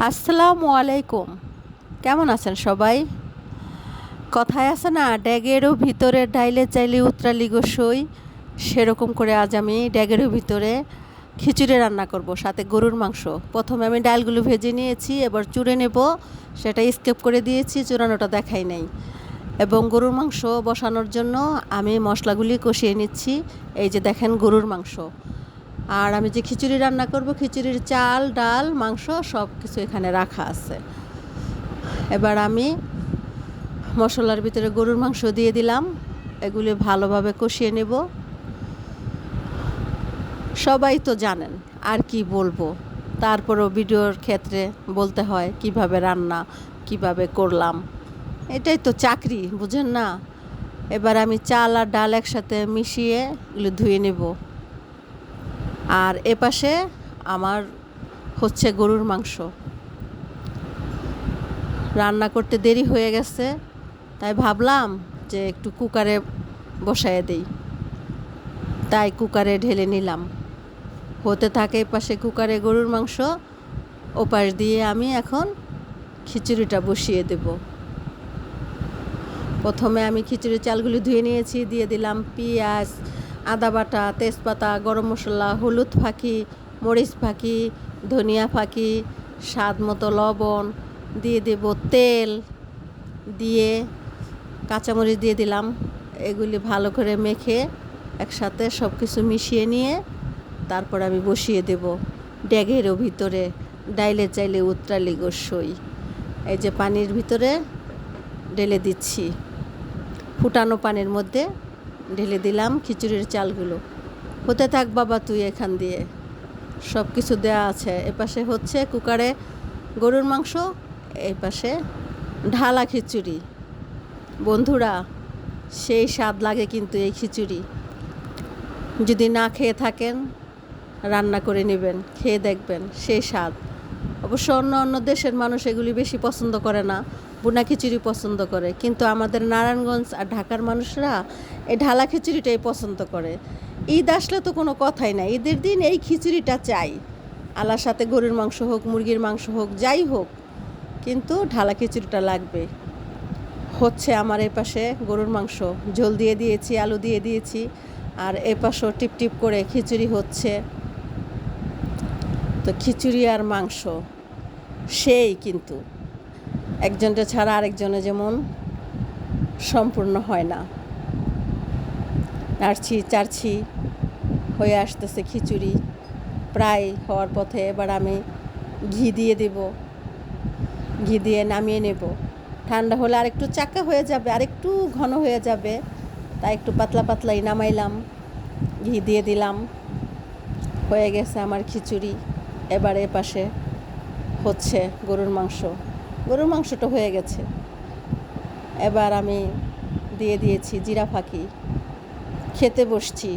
আসসালামু আলাইকুম। কেমন আছেন সবাই? কথায় আছে না, ড্যাগেরও ভিতরে ডাইলে চাইলে উতরালি গো সই। সেরকম করে আজ আমি ড্যাগেরও ভিতরে খিচুড়ি রান্না করব, সাথে গরুর মাংস। প্রথমে আমি ডালগুলো ভেজে নিয়েছি, এবার চুড়ে নেব। সেটা স্কিপ করে দিয়েছি, চূড়ানোটা দেখাই নাই। এবং গরুর মাংস বসানোর জন্য আমি মশলাগুলি কষিয়ে নিচ্ছি। এই যে দেখেন গরুর মাংস। আর আমি যে খিচুড়ি রান্না করব, খিচুড়ির চাল, ডাল, মাংস সব কিছু এখানে রাখা আছে। এবার আমি মশলার ভিতরে গরুর মাংস দিয়ে দিলাম, এগুলি ভালোভাবে কষিয়ে নেব। সবাই তো জানেন, আর কি বলবো। তারপরও ভিডিওর ক্ষেত্রে বলতে হয় কিভাবে রান্না, কিভাবে করলাম। এটাই তো চাকরি, বুঝেন না? এবার আমি চাল আর ডাল একসাথে মিশিয়ে এগুলো ধুয়ে নেব। আর এপাশে আমার হচ্ছে গরুর মাংস। রান্না করতে দেরি হয়ে গেছে, তাই ভাবলাম যে একটু কুকারে বসায় দেই। তাই কুকারে ঢেলে নিলাম। হতে থাকে এপাশে কুকারে গরুর মাংস, ওপাশ দিয়ে আমি এখন খিচুড়িটা বসিয়ে দেব। প্রথমে আমি খিচুড়ির চালগুলি ধুয়ে নিয়েছি, দিয়ে দিলাম পেঁয়াজ, আদা বাটা, তেজপাতা, গরম মশলা, হলুদ ফাঁকি, মরিচ ফাঁকি, ধনিয়া ফাঁকি, স্বাদ মতো লবণ, দিয়ে দেব তেল, দিয়ে কাঁচামরিচ দিয়ে দিলাম। এগুলি ভালো করে মেখে একসাথে সব কিছু মিশিয়ে নিয়ে তারপর আমি বসিয়ে দেব ড্যাগেরও ভিতরে ডাইলে চাইলে উতরালি গো সই। এই যে পানির ভিতরে ঢেলে দিচ্ছি, ফুটানো পানির মধ্যে ঢেলে দিলাম খিচুড়ির চালগুলো। হতে থাক বাবা তুই এখান দিয়ে, সব কিছু দেওয়া আছে। এপাশে হচ্ছে কুকারে গরুর মাংস, এই পাশে ঢালা খিচুড়ি। বন্ধুরা, সেই স্বাদ লাগে কিন্তু এই খিচুড়ি। যদি না খেয়ে থাকেন, রান্না করে নেবেন, খেয়ে দেখবেন সেই স্বাদ। অবশ্য অন্য অন্য দেশের মানুষ এগুলি বেশি পছন্দ করে না, ভুনা খিচুড়ি পছন্দ করে। কিন্তু আমাদের নারায়ণগঞ্জ আর ঢাকার মানুষরা এই ঢালা খিচুড়িটাই পছন্দ করে। ঈদ আসলে তো কোনো কথাই নাই, ঈদের দিন এই খিচুড়িটা চাই। আলার সাথে গরুর মাংস হোক, মুরগির মাংস হোক, যাই হোক, কিন্তু ঢালা খিচুড়িটা লাগবে। হচ্ছে আমার এপাশে গরুর মাংস, ঝোল দিয়ে দিয়েছি, আলু দিয়ে দিয়েছি, আর এপাশেও টিপ টিপ করে খিচুড়ি হচ্ছে। তো খিচুড়ি আর মাংস সেই কিন্তু একজনটা ছাড়া আরেকজনে যেমন সম্পূর্ণ হয় না। নাড়ছি চাড়ছি, হয়ে আসতেছে খিচুড়ি, প্রায় হওয়ার পথে। এবার আমি ঘি দিয়ে দেব, ঘি দিয়ে নামিয়ে নেব। ঠান্ডা হলে আরেকটু চাকা হয়ে যাবে, আরেকটু ঘন হয়ে যাবে, তাই একটু পাতলা পাতলাই নামাইলাম, ঘি দিয়ে দিলাম। হয়ে গেছে আমার খিচুড়ি। এবার এপাশে হচ্ছে গরুর মাংস, গরুর মাংসটা হয়ে গেছে। এবার আমি দিয়ে দিয়েছি জিরা ফাঁকি, খেতে বসছি।